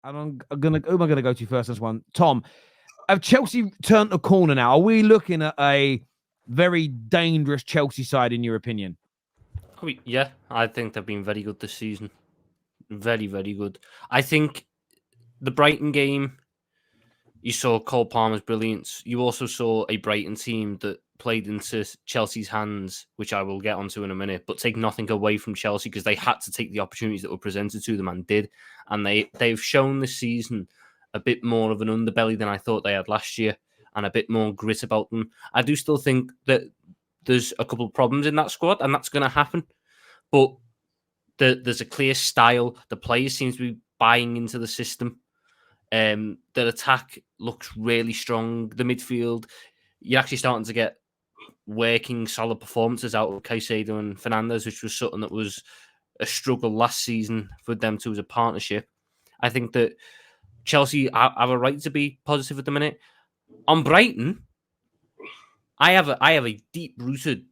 and who am I gonna go to first? This one, Tom. Have Chelsea turned the corner now? Are we looking at a very dangerous Chelsea side, in your opinion? Yeah, I think they've been very good this season. Very, very good. I think the Brighton game, you saw Cole Palmer's brilliance. You also saw a Brighton team that played into Chelsea's hands, which I will get onto in a minute, but take nothing away from Chelsea because they had to take the opportunities that were presented to them and did. And they've shown this season a bit more of an underbelly than I thought they had last year and a bit more grit about them. I do still think that there's a couple of problems in that squad, and that's going to happen. But there's a clear style. The players seem to be buying into the system. Their attack looks really strong. The midfield, you're actually starting to get working, solid performances out of Caicedo and Fernandes, which was something that was a struggle last season for them two as a partnership. I think that Chelsea have a right to be positive at the minute. On Brighton, I have a deep-rooted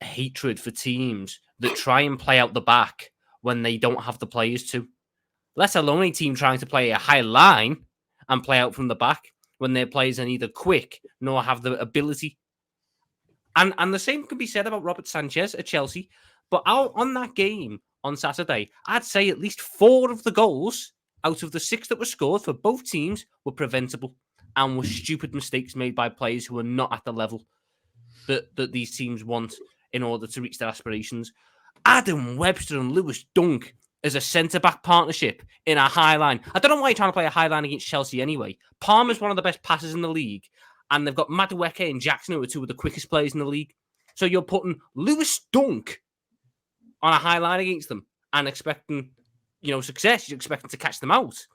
hatred for teams that try and play out the back when they don't have the players to. Let alone a team trying to play a high line and play out from the back when their players are neither quick nor have the ability. And the same can be said about Robert Sanchez at Chelsea. But on that game on Saturday, I'd say at least 4 of the goals out of the 6 that were scored for both teams were preventable and were stupid mistakes made by players who are not at the level that these teams want in order to reach their aspirations. Adam Webster and Lewis Dunk as a centre-back partnership in a high line. I don't know why you're trying to play a high line against Chelsea anyway. Palmer's one of the best passers in the league, and they've got Madueke and Jackson, who are 2 of the quickest players in the league. So you're putting Lewis Dunk on a high line against them and expecting, success. You're expecting to catch them out.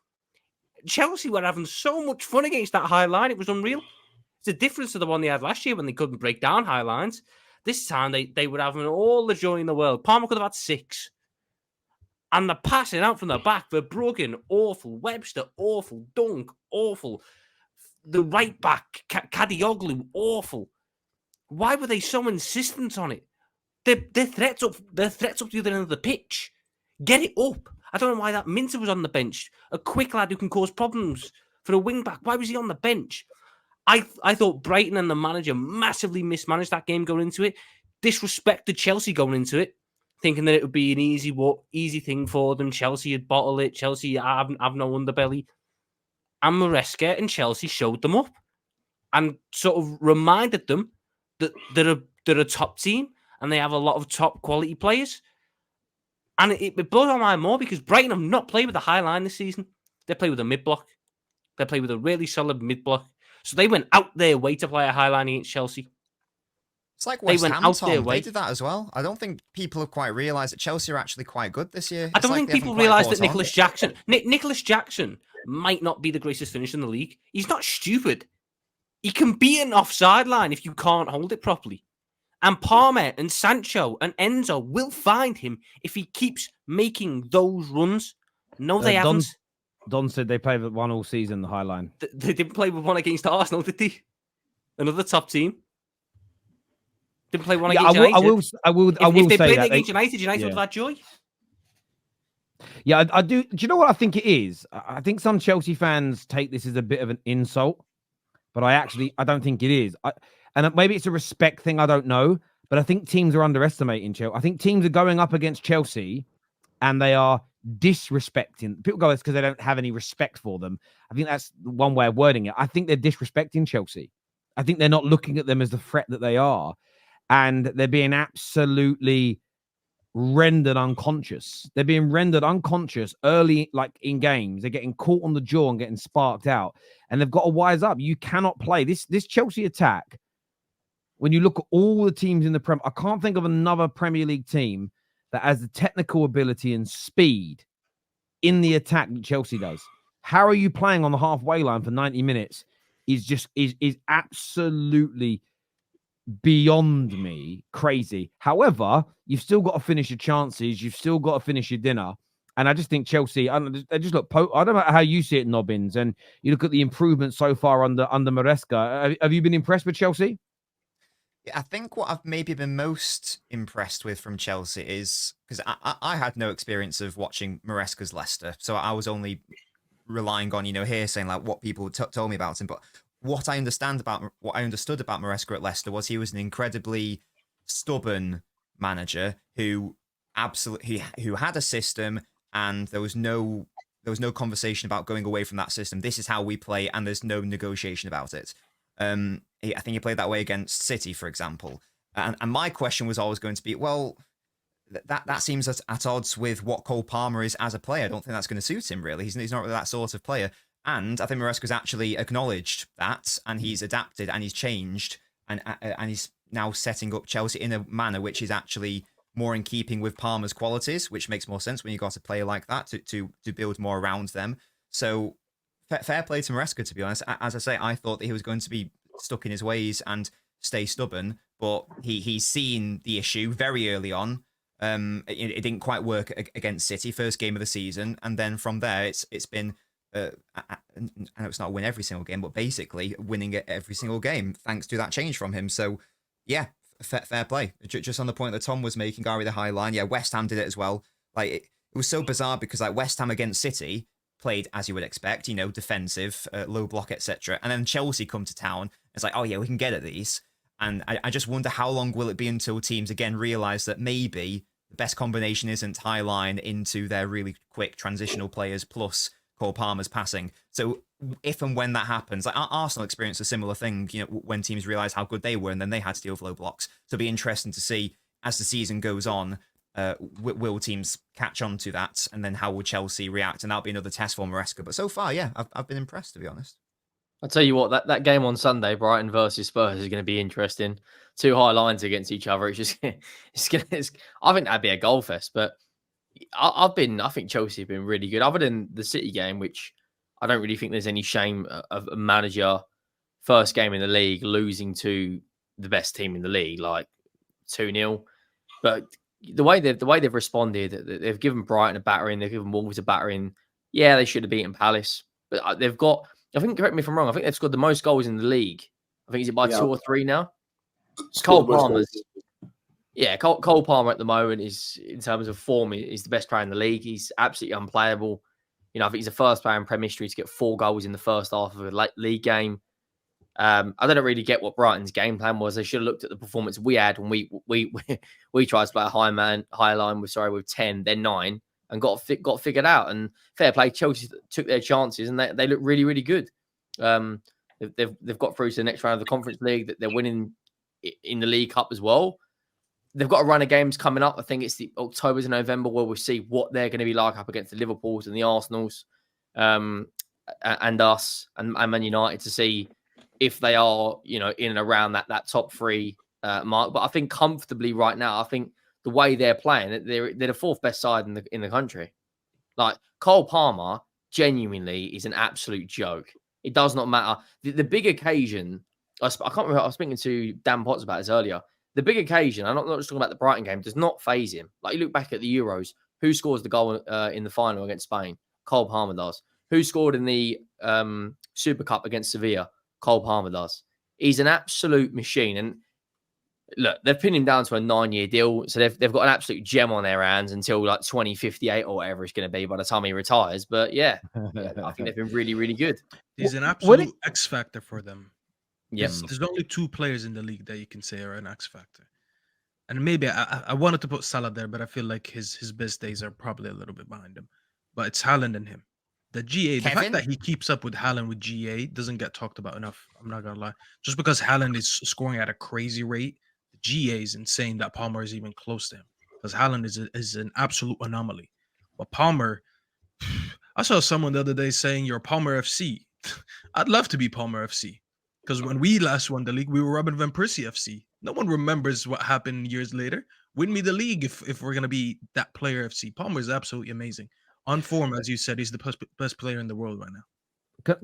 Chelsea were having so much fun against that high line. It was unreal. It's a difference to the one they had last year when they couldn't break down high lines. This time, they were having all the joy in the world. Palmer could have had 6. And the passing out from the back, Verbruggen, awful. Webster, awful. Dunk, awful. The right back, Kadioglu, awful. Why were they so insistent on it? Their threats up the other end of the pitch. Get it up. I don't know why that Minter was on the bench. A quick lad who can cause problems for a wing back. Why was he on the bench? I thought Brighton and the manager massively mismanaged that game going into it. Disrespected Chelsea going into it, thinking that it would be an easy thing for them. Chelsea had bottled it. Chelsea have no underbelly. And Maresca and Chelsea showed them up and sort of reminded them that they're a top team and they have a lot of top quality players. And it blows my mind more because Brighton have not played with a high line this season. They play with a mid-block. They play with a really solid mid-block. So they went out their way to play a high line against Chelsea. It's like West Ham, Tom. They did that as well. I don't think people have quite realised that Chelsea are actually quite good this year. I don't think people realise that Nicholas Jackson might not be the greatest finisher in the league. He's not stupid. He can be an offside line if you can't hold it properly. And Palmer and Sancho and Enzo will find him if he keeps making those runs. No, they haven't. Don said they played with one all season, the high line. They didn't play with one against Arsenal, did they? Another top team. Didn't play one against United. I will if say they played that against United would have had joy. Yeah, I do. Do you know what I think it is? I think some Chelsea fans take this as a bit of an insult, but I don't think it is. And maybe it's a respect thing. I don't know, but I think teams are underestimating Chelsea. I think teams are going up against Chelsea, and they are disrespecting. People go, it's because they don't have any respect for them. I think that's one way of wording it. I think they're disrespecting Chelsea. I think they're not looking at them as the threat that they are. And they're being absolutely rendered unconscious. They're being rendered unconscious early, like in games. They're getting caught on the jaw and getting sparked out. And they've got to wise up. You cannot play this Chelsea attack. When you look at all the teams in the Premier, I can't think of another Premier League team that has the technical ability and speed in the attack that Chelsea does. How are you playing on the halfway line for 90 minutes? Is absolutely beyond me crazy. However, you've still got to finish your chances. You've still got to finish your dinner. And I just think Chelsea, they just look. I don't know how you see it, Nobbins. And you look at the improvement so far under Maresca. Have you been impressed with Chelsea? Yeah, I think what I've maybe been most impressed with from Chelsea is because I had no experience of watching Maresca's Leicester, so I was only relying on, hearsay, like what people told me about him. But what I understood about Maresca at Leicester was he was an incredibly stubborn manager who had a system, and there was no conversation about going away from that system. This is how we play, and there's no negotiation about it. I think he played that way against City, for example. And my question was always going to be, well, that seems at odds with what Cole Palmer is as a player. I don't think that's going to suit him, really. He's not really that sort of player. And I think Maresca's actually acknowledged that, and he's adapted, and he's changed, and he's now setting up Chelsea in a manner which is actually more in keeping with Palmer's qualities, which makes more sense when you got a player like that to build more around them. So fair play to Maresca, to be honest. As I say, I thought that he was going to be stuck in his ways and stay stubborn, but he's seen the issue very early on. It didn't quite work against City, first game of the season, and then from there it's been I know it's not a win every single game, but basically winning it every single game thanks to that change from him. So yeah, fair play. Just on the point that Tom was making, Gary, the high line, yeah, West Ham did it as well. Like it was so bizarre because like West Ham against City played as you would expect, defensive, low block, etc. And then Chelsea come to town. It's like, oh yeah, we can get at these. And I just wonder how long will it be until teams again realise that maybe the best combination isn't high line into their really quick transitional players plus Cole Palmer's passing. So if and when that happens, like Arsenal experienced a similar thing, when teams realised how good they were and then they had to deal with low blocks. So it'll be interesting to see as the season goes on, will teams catch on to that, and then how will Chelsea react? And that'll be another test for Maresca. But so far, yeah, I've been impressed, to be honest. I'll tell you what, that game on Sunday, Brighton versus Spurs, is going to be interesting. Two high lines against each other. I think that'd be a goal fest. But I think Chelsea have been really good, other than the City game, which I don't really think there's any shame of a manager first game in the league losing to the best team in the league, like 2-0. But the way they've responded, they've given Brighton a battering, they've given Wolves a battering. Yeah, they should have beaten Palace, but they've got. I think, correct me if I'm wrong, I think they've scored the most goals in the league. I think, is it by 2 or 3 now? Cole Palmer at the moment is, in terms of form, is the best player in the league. He's absolutely unplayable. I think he's the first player in Premier history to get 4 goals in the first half of a league game. I don't really get what Brighton's game plan was. They should have looked at the performance we had when we tried to play a high line with 10, then 9. And got figured out. And fair play, Chelsea took their chances, and they look really, really good. They've got through to the next round of the Conference League. That they're winning in the League Cup as well. They've got a run of games coming up. I think it's the October to November where we'll see what they're going to be like up against the Liverpools and the Arsenals, and us and Man United, to see if they are in and around that top 3 mark. But I think comfortably right now, I think the way they're playing, they're the 4th best side in the country. Like Cole Palmer, genuinely is an absolute joke. It does not matter. The big occasion, I can't remember. I was speaking to Dan Potts about this earlier. The big occasion, I'm not just talking about the Brighton game, does not faze him. Like you look back at the Euros, who scores the goal in the final against Spain? Cole Palmer does. Who scored in the Super Cup against Sevilla? Cole Palmer does. He's an absolute machine. And look, they've pinned him down to a 9-year deal, so they've got an absolute gem on their hands until like 2058 or whatever it's going to be by the time he retires. But yeah, I think they've been really, really good. He's an absolute X factor for them. Yeah, there's only 2 players in the league that you can say are an X factor, and maybe I wanted to put Salah there, but I feel like his best days are probably a little bit behind him. But it's Haaland and him. The fact that he keeps up with Haaland with GA doesn't get talked about enough. I'm not gonna lie. Just because Haaland is scoring at a crazy rate, GA is insane that Palmer is even close to him, because Haaland is an absolute anomaly. But Palmer, I saw someone the other day saying you're Palmer FC. I'd love to be Palmer FC, because when we last won the league, we were Robin Van Persie FC. No one remembers what happened years later. Win me the league if we're going to be that player FC. Palmer is absolutely amazing. On form, as you said, he's the best player in the world right now.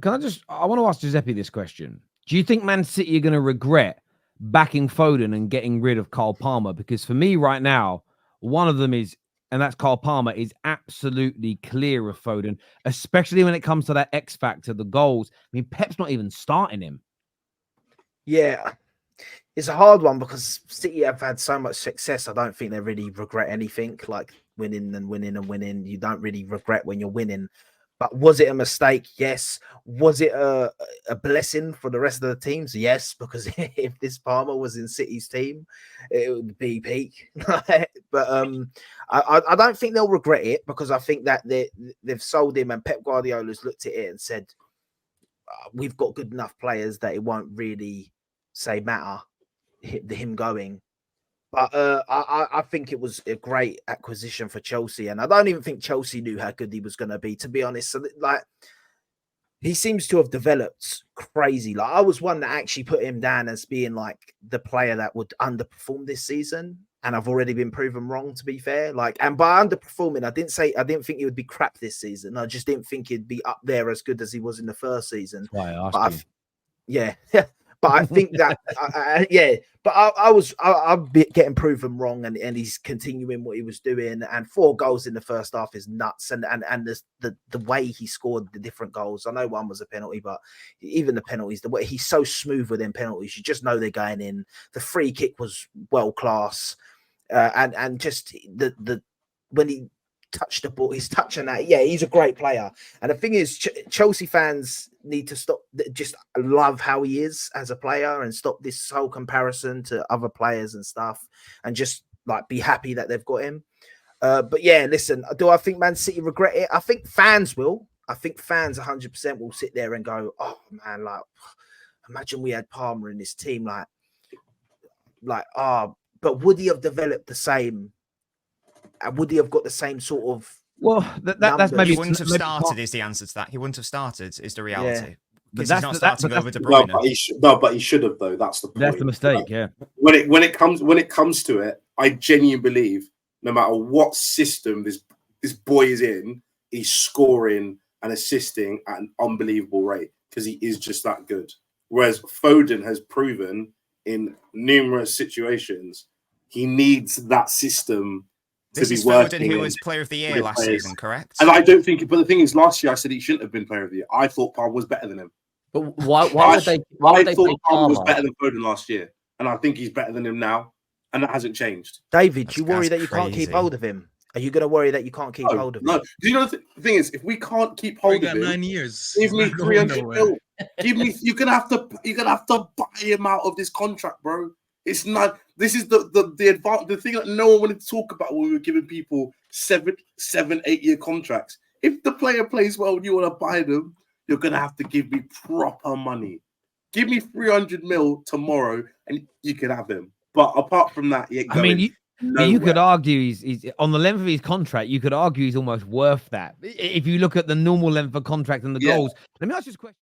I want to ask Giuseppe this question. Do you think Man City are going to regret backing Foden and getting rid of Cole Palmer? Because for me right now, one of them is, and that's Cole Palmer, is absolutely clear of Foden, especially when it comes to that X factor, the goals. I mean, Pep's not even starting him. Yeah, it's a hard one because City have had so much success. I don't think they really regret anything, like winning and winning and winning. You don't really regret when you're winning. But was it a mistake? Yes. Was it a blessing for the rest of the teams? Yes, because if this Palmer was in City's team, it would be peak. But I don't think they'll regret it, because I think that they've sold him, and Pep Guardiola's looked at it and said, we've got good enough players that it won't really say matter him going. But I think it was a great acquisition for Chelsea, and I don't even think Chelsea knew how good he was going to be, to be honest. So, like, he seems to have developed crazy. Like, I was one that actually put him down as being like the player that would underperform this season, and I've already been proven wrong, to be fair. Like, and by underperforming, I didn't think he would be crap this season. I just didn't think he'd be up there as good as he was in the first season. Why I asked you. Yeah. But I think that, I'll be getting proven wrong, and he's continuing what he was doing. And 4 goals in the first half is nuts. And the way he scored the different goals. I know one was a penalty, but even the penalties, the way he's so smooth within penalties, you just know they're going in. The free kick was world class, and just the when he touched the ball, he's touching that. Yeah, he's a great player. And the thing is, Chelsea fans need to stop just love how he is as a player, and stop this whole comparison to other players and stuff, and just like be happy that they've got him. But yeah, listen, do I think Man City regret it? I think fans will. I think fans 100% will sit there and go, oh man, like, imagine we had Palmer in this team, but would he have developed the same? Would he have got the same sort of? Well, that's maybe he wouldn't have started. Is the answer to that? He wouldn't have started. Is the reality? Yeah. Because he's not starting over De No, Bruyne. but he should have, though. That's the point. That's the mistake. Yeah. When it comes to it, I genuinely believe no matter what system this boy is in, he's scoring and assisting at an unbelievable rate, because he is just that good. Whereas Foden has proven in numerous situations he needs that system. This is Foden, who was Player of the Year last season, correct? And I don't think. But the thing is, last year I said he shouldn't have been Player of the Year. I thought Palmer was better than him. But why would they I thought play Palmer was Palmer? better than Foden last year, and I think he's better than him now, and that hasn't changed. David, That's- you worry that's that you can't keep crazy. hold of him? Are you going to worry that you can't keep hold of him? No, do you know the thing is, if we can't keep We hold of got him, 9 years. give He's me not going 300 nowhere. mil. Give me. You're gonna have to buy him out of this contract, bro. It's not. This is the thing that no one wanted to talk about when we were giving people 7, 8 year contracts. If the player plays well and you want to buy them, you're gonna have to give me proper money. Give me 300 mil tomorrow, and you can have him. But apart from that, he ain't I mean, going you could nowhere. argue he's on the length of his contract. You could argue he's almost worth that if you look at the normal length of contract and the Yeah. goals. Let me ask you this question.